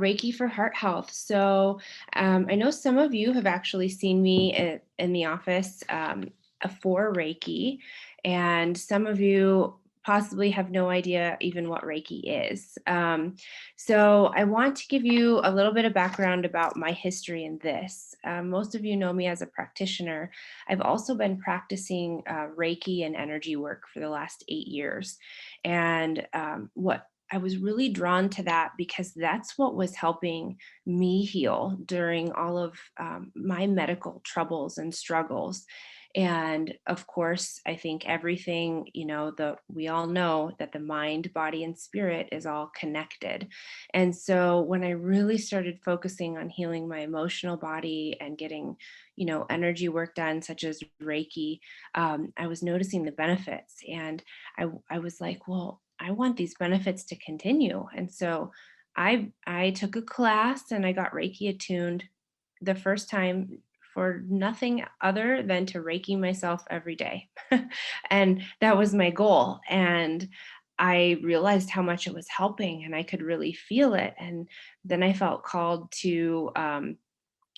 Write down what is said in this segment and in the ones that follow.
Reiki for heart health. So I know some of you have actually seen me in the office for Reiki, and some of you possibly have no idea even what Reiki is. So I want to give you a little bit of background about my history in this. Most of you know me as a practitioner. I've also been practicing Reiki and energy work for the last 8 years. And what I was really drawn to that because that's what was helping me heal during all of my medical troubles and struggles. And of course, I think everything, we all know that the mind, body, and spirit is all connected. And so when I really started focusing on healing my emotional body and getting, energy work done, such as Reiki, I was noticing the benefits. And I was like, well, I want these benefits to continue. And so I took a class and I got Reiki attuned the first time for nothing other than to Reiki myself every day. And that was my goal. And I realized how much it was helping and I could really feel it. And then I felt called to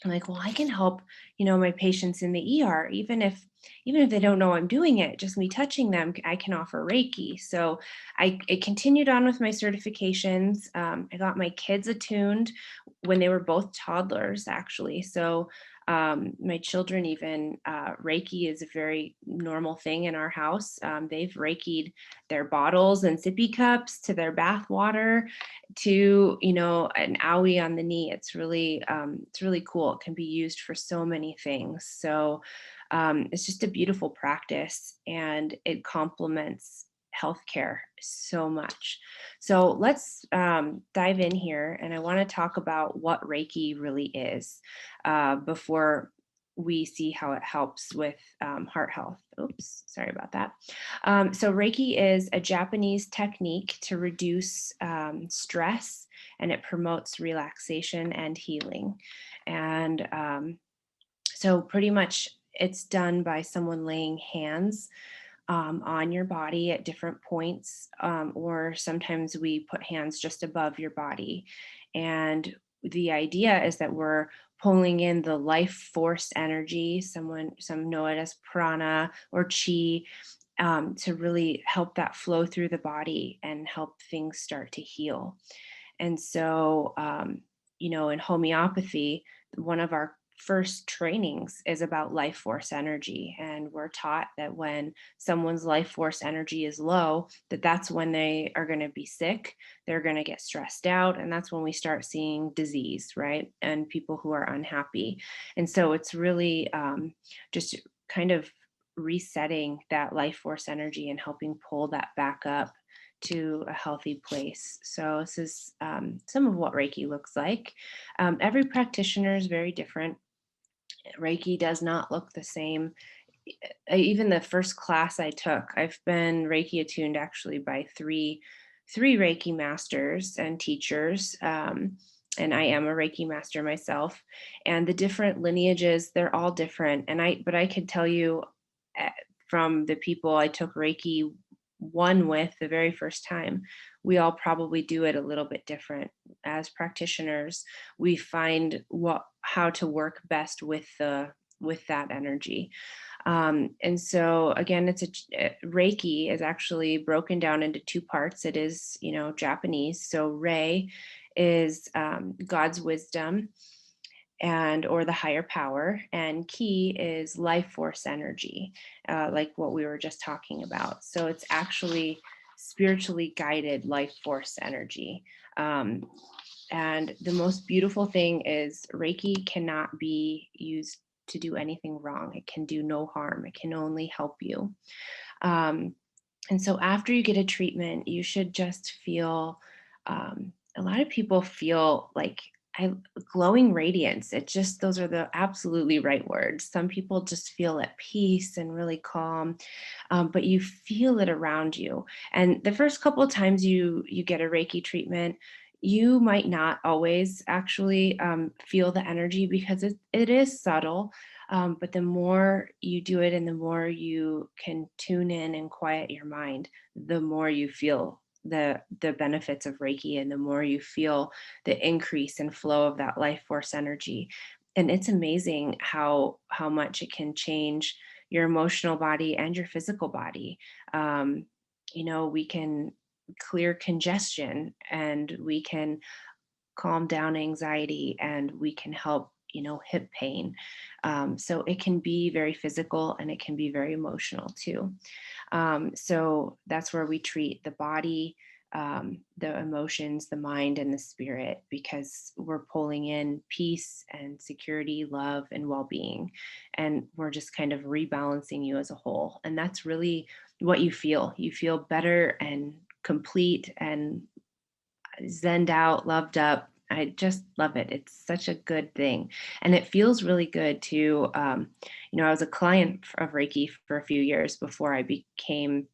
I'm like, well, I can help, my patients in the ER, even if they don't know I'm doing it, just me touching them, I can offer Reiki. So I continued on with my certifications. I got my kids attuned when they were both toddlers, actually. So my children even Reiki is a very normal thing in our house. They've Reiki'd their bottles and sippy cups to their bath water to an owie on the knee. It's really cool. It can be used for so many things. So it's just a beautiful practice and it complements healthcare so much. So let's dive in here, and I want to talk about what Reiki really is before we see how it helps with heart health. Oops, sorry about that. So Reiki is a Japanese technique to reduce stress, and it promotes relaxation and healing. And so pretty much it's done by someone laying hands on your body at different points, or sometimes we put hands just above your body. And the idea is that we're pulling in the life force energy, some know it as prana or chi, to really help that flow through the body and help things start to heal. And so, in homeopathy, one of our first trainings is about life force energy. And we're taught that when someone's life force energy is low, that's when they are going to be sick, they're going to get stressed out. And that's when we start seeing disease, right? And people who are unhappy. And so it's really just kind of resetting that life force energy and helping pull that back up to a healthy place. So this is some of what Reiki looks like. Every practitioner is very different. Reiki does not look the same. Even the first class I took, I've been Reiki attuned actually by three Reiki masters and teachers. And I am a Reiki master myself. And the different lineages, they're all different. But I could tell you uh, from the people I took Reiki one with the very first time, we all probably do it a little bit different. As practitioners, we find how to work best with that energy. And so again, Reiki is actually broken down into two parts. It is, Japanese. So Rei is God's wisdom or the higher power, and ki is life force energy, like what we were just talking about. So it's actually spiritually guided life force energy. And the most beautiful thing is Reiki cannot be used to do anything wrong. It can do no harm. It can only help you. And so after you get a treatment, you should just feel, a lot of people feel like glowing radiance. Those are the absolutely right words. Some people just feel at peace and really calm, but you feel it around you. And the first couple of times you get a Reiki treatment, you might not always actually feel the energy because it is subtle. But the more you do it and the more you can tune in and quiet your mind, the more you feel the benefits of Reiki, and the more you feel the increase and flow of that life force energy. And it's amazing how much it can change your emotional body and your physical body. Um, we can clear congestion, and we can calm down anxiety, and we can help hip pain. So it can be very physical, and it can be very emotional too. So that's where we treat the body, the emotions, the mind, and the spirit, because we're pulling in peace and security, love, and well-being, and we're just kind of rebalancing you as a whole. And that's really what you feel. You feel better and complete and zenned out, loved up. I just love it. It's such a good thing. And it feels really good to, I was a client of Reiki for a few years before I became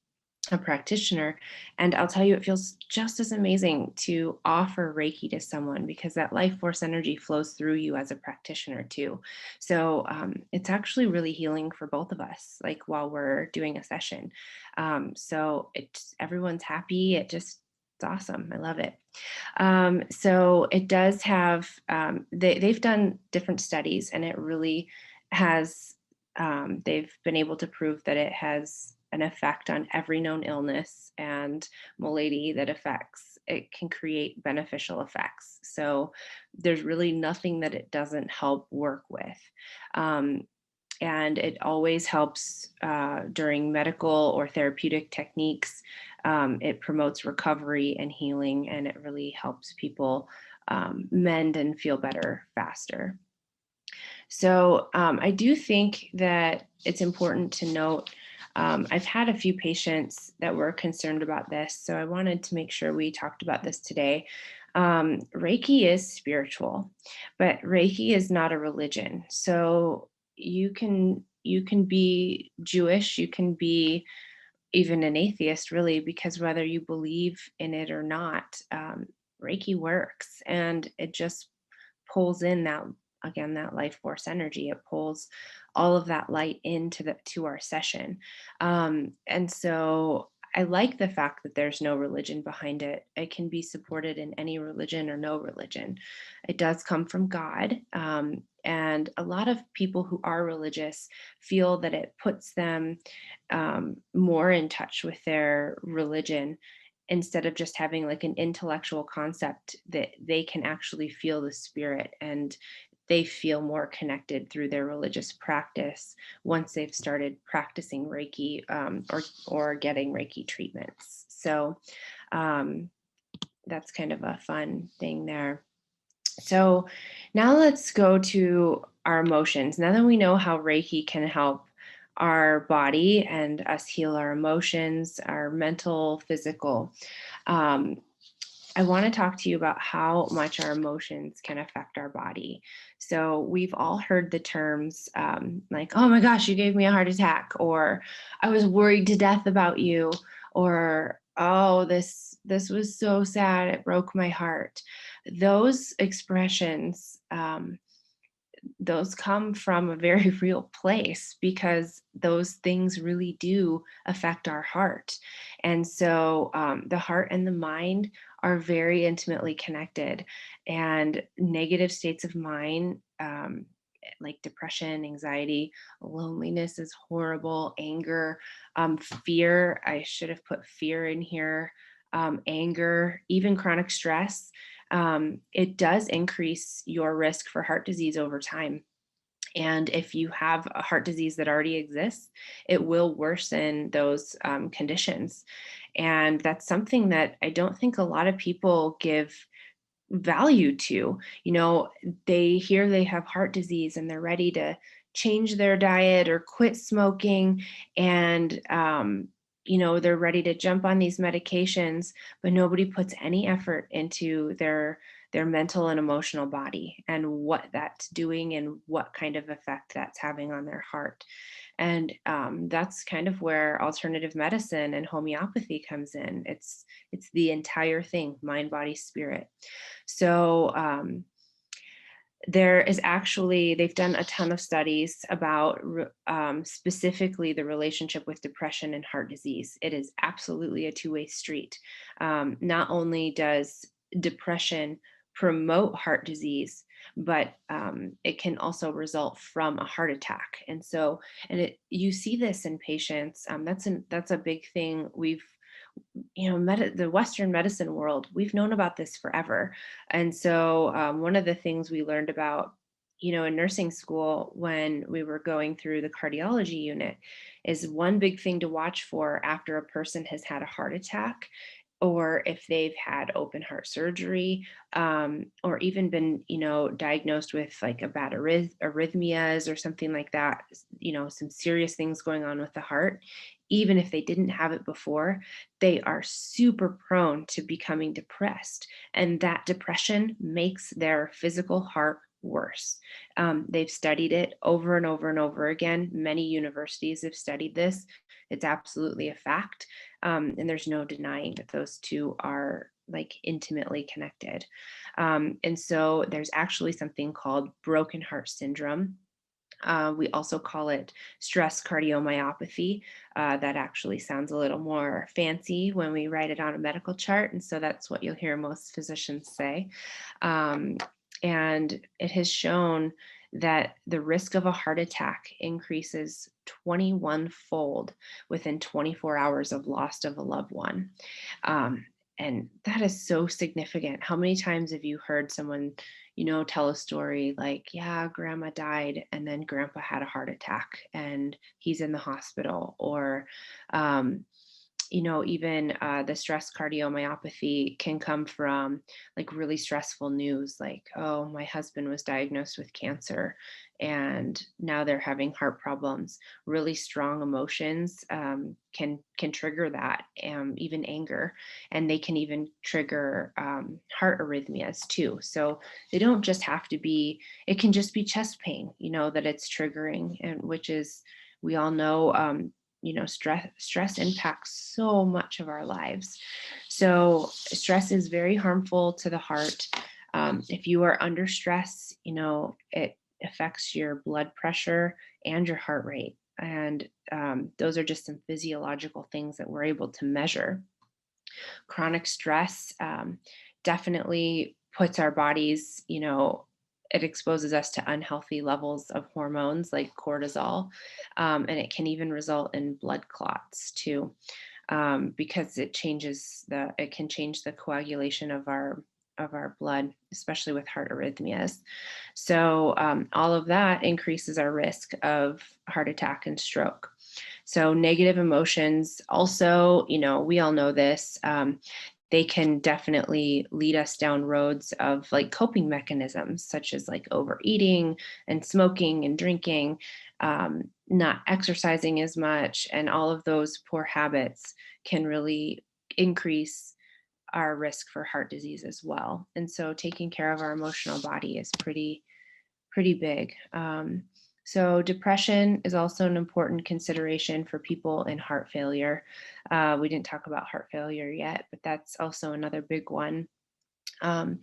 a practitioner. And I'll tell you, it feels just as amazing to offer Reiki to someone, because that life force energy flows through you as a practitioner too. So it's actually really healing for both of us, like while we're doing a session. So everyone's happy. It's awesome. I love it. So it does have, they've done different studies, and it really has, they've been able to prove that it has an effect on every known illness and malady that affects. It can create beneficial effects. So there's really nothing that it doesn't help work with. Um, and it always helps during medical or therapeutic techniques. It promotes recovery and healing, and it really helps people mend and feel better faster. So I do think that it's important to note, I've had a few patients that were concerned about this, so I wanted to make sure we talked about this today. Reiki is spiritual, but Reiki is not a religion. So you can be Jewish, you can be even an atheist, really, because whether you believe in it or not, Reiki works, and it just pulls in that, again, that life force energy. It pulls all of that light into to our session. And so I like the fact that there's no religion behind it. It can be supported in any religion or no religion. It does come from God. And a lot of people who are religious feel that it puts them more in touch with their religion, instead of just having like an intellectual concept, that they can actually feel the spirit, and they feel more connected through their religious practice once they've started practicing Reiki, or getting Reiki treatments. So um, that's kind of a fun thing there. So now let's go to our emotions. Now that we know how Reiki can help our body and us heal our emotions, our mental, physical, um, I want to talk to you about how much our emotions can affect our body. So we've all heard the terms, like, oh my gosh, you gave me a heart attack, or I was worried to death about you, or oh, this was so sad, it broke my heart. Those expressions, those come from a very real place, because those things really do affect our heart. And so the heart and the mind are very intimately connected, and negative states of mind, like depression, anxiety, loneliness is horrible, anger, fear, I should have put fear in here, anger, even chronic stress, it does increase your risk for heart disease over time. And if you have a heart disease that already exists, it will worsen those conditions. And that's something that I don't think a lot of people give value to. They hear they have heart disease, and they're ready to change their diet or quit smoking, and they're ready to jump on these medications, but nobody puts any effort into their mental and emotional body, and what that's doing, and what kind of effect that's having on their heart. And that's kind of where alternative medicine and homeopathy comes in. It's the entire thing, mind, body, spirit. So There is actually, they've done a ton of studies about specifically the relationship with depression and heart disease. It is absolutely a two-way street. Not only does depression promote heart disease, but it can also result from a heart attack. And so, and you see this in patients. That's a big thing. We've, the Western medicine world, we've known about this forever. And so, one of the things we learned about, in nursing school when we were going through the cardiology unit is one big thing to watch for after a person has had a heart attack, or if they've had open heart surgery, or even been, diagnosed with like a bad arrhythmias or something like that, some serious things going on with the heart. Even if they didn't have it before, they are super prone to becoming depressed. And that depression makes their physical heart worse. They've studied it over and over and over again. Many universities have studied this. It's absolutely a fact. And there's no denying that those two are like intimately connected. And so there's actually something called broken heart syndrome. We also call it stress cardiomyopathy. That actually sounds a little more fancy when we write it on a medical chart. And so that's what you'll hear most physicians say. Um, and it has shown that the risk of a heart attack increases 21-fold within 24 hours of loss of a loved one. Um, and that is so significant. How many times have you heard someone, tell a story like, yeah, grandma died and then grandpa had a heart attack and he's in the hospital? Or, um, even the stress cardiomyopathy can come from like really stressful news, like, oh, my husband was diagnosed with cancer and now they're having heart problems. Really strong emotions can trigger that, even anger, and they can even trigger heart arrhythmias too. So they don't just have to be, it can just be chest pain, that it's triggering, and which is, we all know, stress impacts so much of our lives. So stress is very harmful to the heart. If you are under stress, it affects your blood pressure and your heart rate. And those are just some physiological things that we're able to measure. Chronic stress definitely puts our bodies, it exposes us to unhealthy levels of hormones like cortisol, and it can even result in blood clots too, because it can change the coagulation of our blood, especially with heart arrhythmias. So all of that increases our risk of heart attack and stroke. So negative emotions also, we all know this. They can definitely lead us down roads of like coping mechanisms, such as like overeating and smoking and drinking, not exercising as much, and all of those poor habits can really increase our risk for heart disease as well. And so taking care of our emotional body is pretty big. So depression is also an important consideration for people in heart failure. We didn't talk about heart failure yet, but that's also another big one. Um,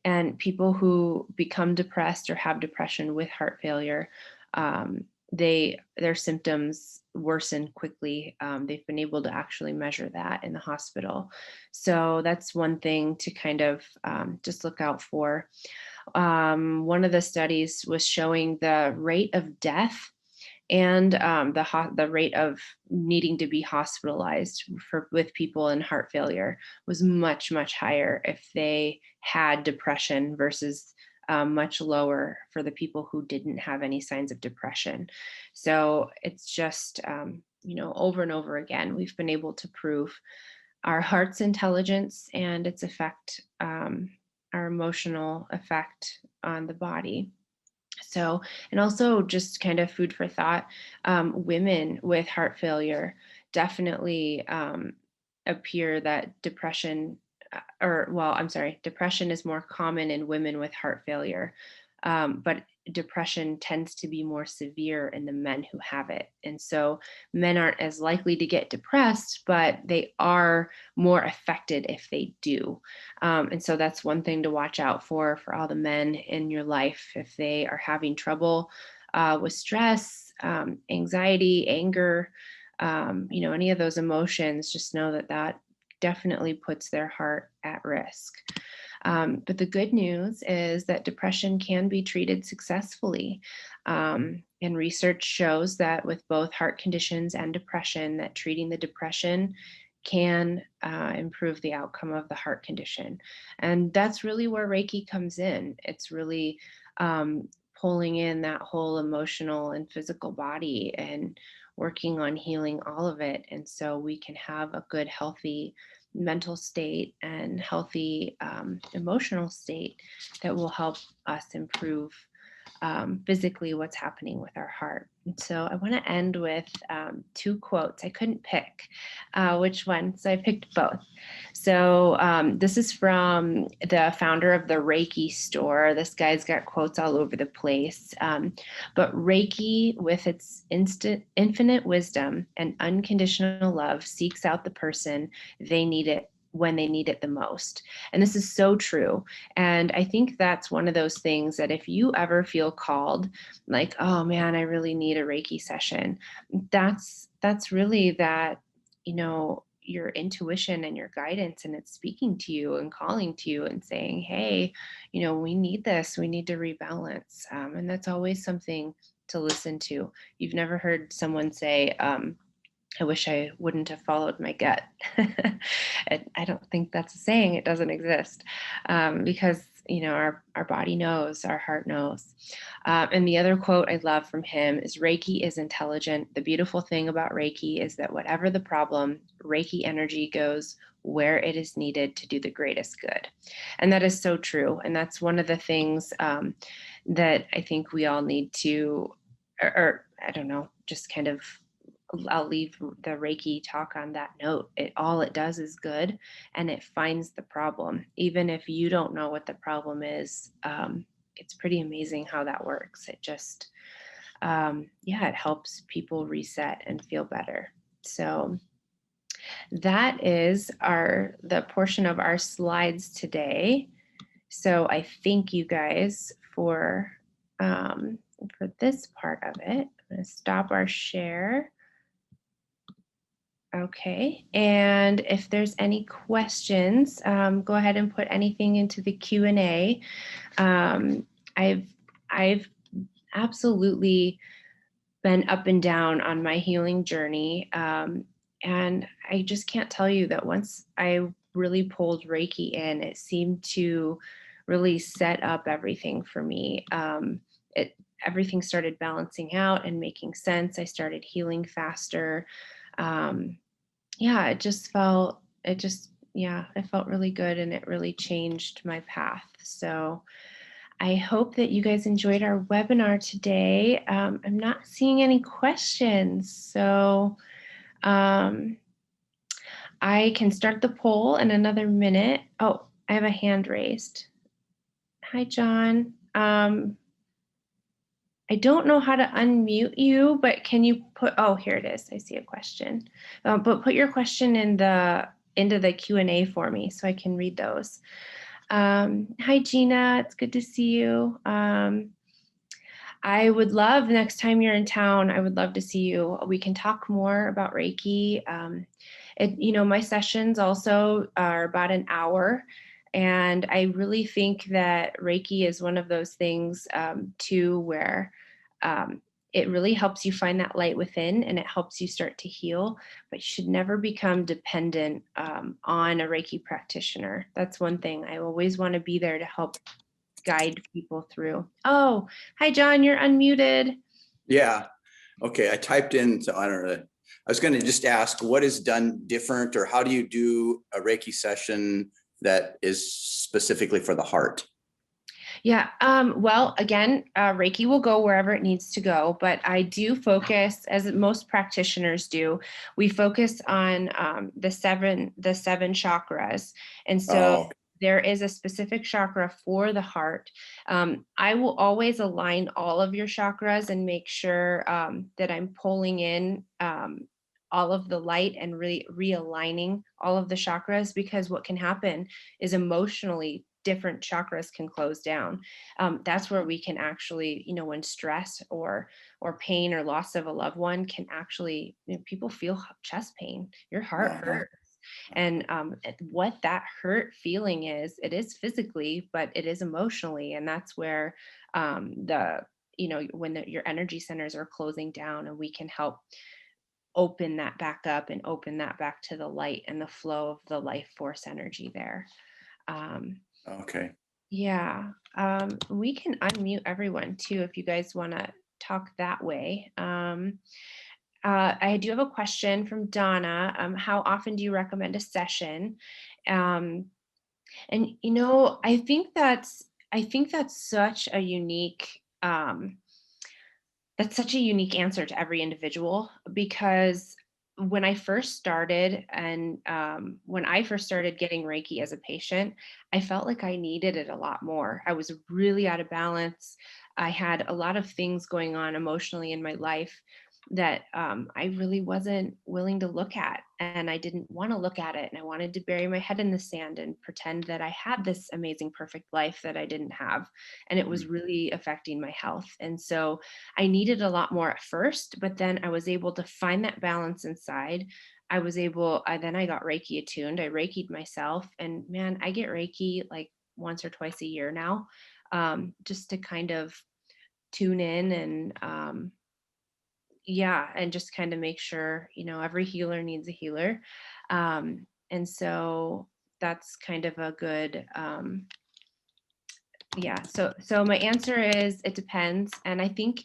and people who become depressed or have depression with heart failure, their symptoms worsen quickly. They've been able to actually measure that in the hospital. So that's one thing to kind of just look out for. One of the studies was showing the rate of death and the rate of needing to be hospitalized with people in heart failure was much higher if they had depression versus much lower for the people who didn't have any signs of depression. So it's just, over and over again, we've been able to prove our heart's intelligence and its effect, our emotional effect on the body. So, and also just kind of food for thought, women with heart failure definitely appear that depression, depression is more common in women with heart failure. But depression tends to be more severe in the men who have it. And so men aren't as likely to get depressed, but they are more affected if they do. And so that's one thing to watch out for all the men in your life. If they are having trouble with stress, anxiety, anger, any of those emotions, just know that that definitely puts their heart at risk. But the good news is that depression can be treated successfully. And research shows that with both heart conditions and depression, that treating the depression can improve the outcome of the heart condition. And that's really where Reiki comes in. It's really pulling in that whole emotional and physical body and working on healing all of it. And so we can have a good, healthy mental state and healthy emotional state that will help us improve physically what's happening with our heart. And so I want to end with two quotes. I couldn't pick which one, so I picked both. So this is from the founder of the Reiki store. This guy's got quotes all over the place. But Reiki, with its infinite wisdom and unconditional love, seeks out the person they need it when they need it the most. And this is so true. And I think that's one of those things that if you ever feel called, like, oh man, I really need a Reiki session, that's really that, your intuition and your guidance, and it's speaking to you and calling to you and saying, hey, we need this, we need to rebalance. And that's always something to listen to. You've never heard someone say, I wish I wouldn't have followed my gut. I don't think that's a saying. It doesn't exist because, our body knows, our heart knows. And the other quote I love from him is, Reiki is intelligent. The beautiful thing about Reiki is that whatever the problem, Reiki energy goes where it is needed to do the greatest good. And that is so true. And that's one of the things that I think we all need to, or I don't know, just kind of, I'll leave the Reiki talk on that note. All it does is good, and it finds the problem. Even if you don't know what the problem is, it's pretty amazing how that works. It just, it helps people reset and feel better. So that is the portion of our slides today. So I thank you guys for this part of it. I'm going to stop our share. Okay, and if there's any questions, go ahead and put anything into the Q&A. I've absolutely been up and down on my healing journey, and I just can't tell you that once I really pulled Reiki in, it seemed to really set up everything for me. Everything started balancing out and making sense. I started healing faster. It felt really good, and it really changed my path. So I hope that you guys enjoyed our webinar today. I'm not seeing any questions, so I can start the poll in another minute. Oh, I have a hand raised. Hi, John. I don't know how to unmute you, but can you here it is. I see a question. But put your question into the Q&A for me so I can read those. Hi, Gina. It's good to see you. I would love, next time you're in town, I would love to see you. We can talk more about Reiki. My sessions also are about an hour. And I really think that Reiki is one of those things too, where it really helps you find that light within, and it helps you start to heal, but you should never become dependent on a Reiki practitioner. That's one thing. I always want to be there to help guide people through. Oh, hi, John, you're unmuted. Yeah. Okay. I typed in, so I don't know. I was going to just ask, what is done different, or how do you do a Reiki session that is specifically for the heart? Yeah. Well, again, Reiki will go wherever it needs to go, but I do focus, as most practitioners do, we focus on the seven chakras. And so there is a specific chakra for the heart. I will always align all of your chakras and make sure that I'm pulling in all of the light and really realigning all of the chakras, because what can happen is emotionally different chakras can close down. That's where we can actually, when stress or pain or loss of a loved one can actually, people feel chest pain, your heart Uh-huh. hurts. And what that hurt feeling is, it is physically, but it is emotionally. And that's where when your energy centers are closing down, and we can help open that back up and open that back to the light and the flow of the life force energy there. Um, Okay. yeah, we can unmute everyone too if you guys want to talk that way. I do have a question from Donna. How often do you recommend a session? Um, and I think that's such a unique answer to every individual, because when I first started getting Reiki as a patient, I felt like I needed it a lot more. I was really out of balance. I had a lot of things going on emotionally in my life that I really wasn't willing to look at, and I didn't want to look at it. And I wanted to bury my head in the sand and pretend that I had this amazing, perfect life that I didn't have. And it was really affecting my health. And so I needed a lot more at first, but then I was able to find that balance inside. Then I got Reiki attuned. I Reiki'd myself, and man, I get Reiki like once or twice a year now, just to kind of tune in and, yeah, and just kind of make sure, every healer needs a healer. And so that's kind of a good, yeah. So my answer is it depends. And I think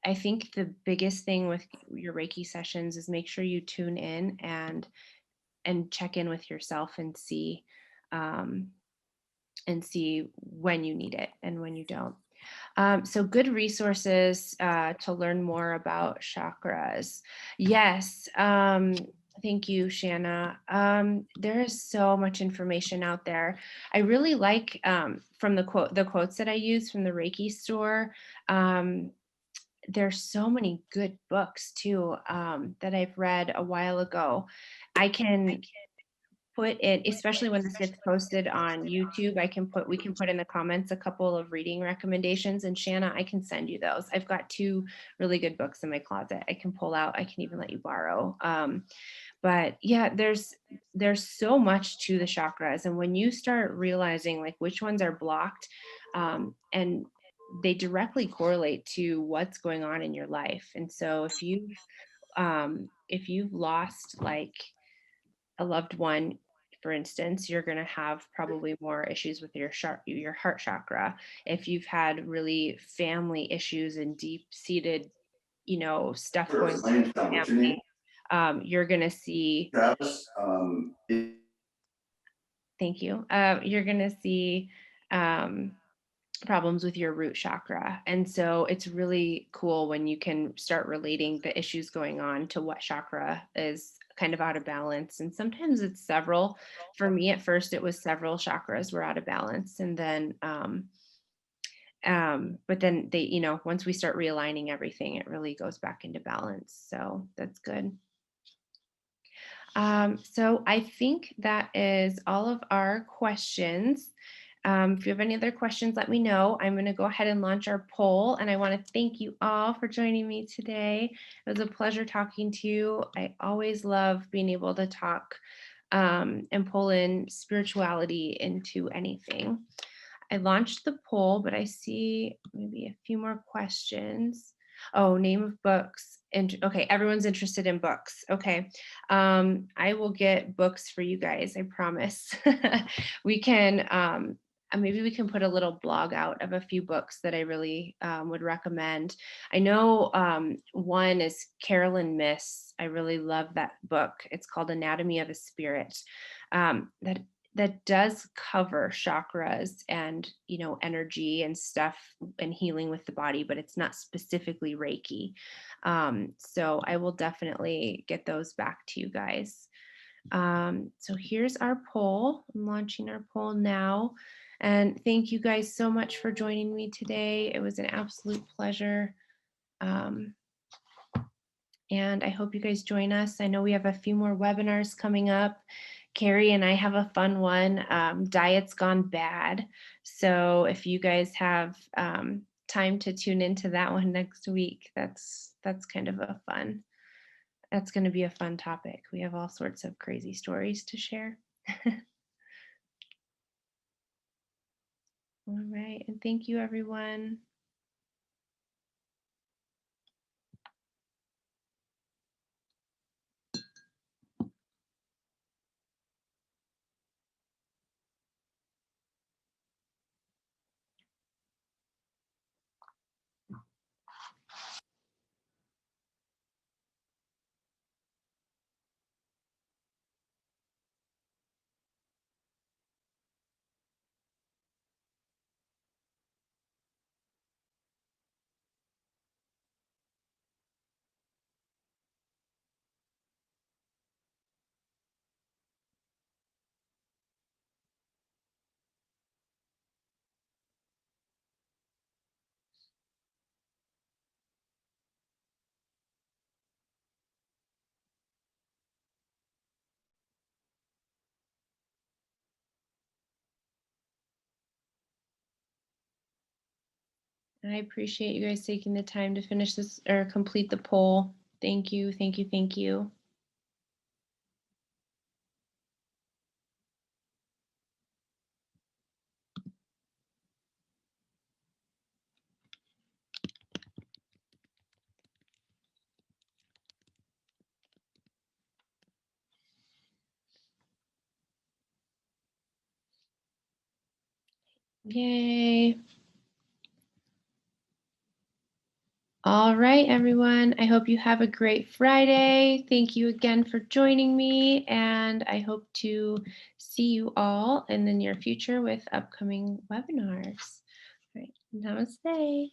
the biggest thing with your Reiki sessions is make sure you tune in and check in with yourself um, and see when you need it and when you don't. So good resources to learn more about chakras. Yes. Thank you, Shanna. There is so much information out there. I really like from the quotes that I use from the Reiki store. There's so many good books too that I've read a while ago. I can put it, especially when this gets posted on YouTube, we can put in the comments a couple of reading recommendations. And Shanna, I can send you those. I've got 2 really good books in my closet I can pull out. I can even let you borrow. But yeah, there's so much to the chakras. And when you start realizing like which ones are blocked, and they directly correlate to what's going on in your life. And so if you've lost like a loved one, for instance, you're going to have probably more issues with your heart chakra. If you've had really family issues and deep-seated, stuff going on First, in what's your your name? family, you're going to see. Travis. Thank you. You're going to see um, problems with your root chakra. And so it's really cool when you can start relating the issues going on to what chakra is kind of out of balance. And sometimes it's several. For me, at first, it was several chakras were out of balance. And then, but then once we start realigning everything, it really goes back into balance. So that's good. So I think that is all of our questions. If you have any other questions, let me know. I'm going to go ahead and launch our poll, and I want to thank you all for joining me today. It was a pleasure talking to you. I always love being able to talk and pull in spirituality into anything. I launched the poll, but I see maybe a few more questions. Oh, name of books. And okay, everyone's interested in books. Okay. I will get books for you guys, I promise. We can maybe we can put a little blog out of a few books that I really would recommend. I know one is Carolyn Miss. I really love that book. It's called Anatomy of a Spirit. That does cover chakras and energy and stuff and healing with the body, but it's not specifically Reiki. So I will definitely get those back to you guys. So here's our poll. I'm launching our poll now. And thank you guys so much for joining me today. It was an absolute pleasure. And I hope you guys join us. I know we have a few more webinars coming up. Carrie and I have a fun one, Diet's Gone Bad. So if you guys have time to tune into that one next week, that's kind of a fun, that's going to be a fun topic. We have all sorts of crazy stories to share. All right, and thank you, everyone. I appreciate you guys taking the time to finish this or complete the poll. Thank you, thank you, thank you. Yay. All right, everyone. I hope you have a great Friday. Thank you again for joining me, and I hope to see you all in the near future with upcoming webinars. All right, namaste.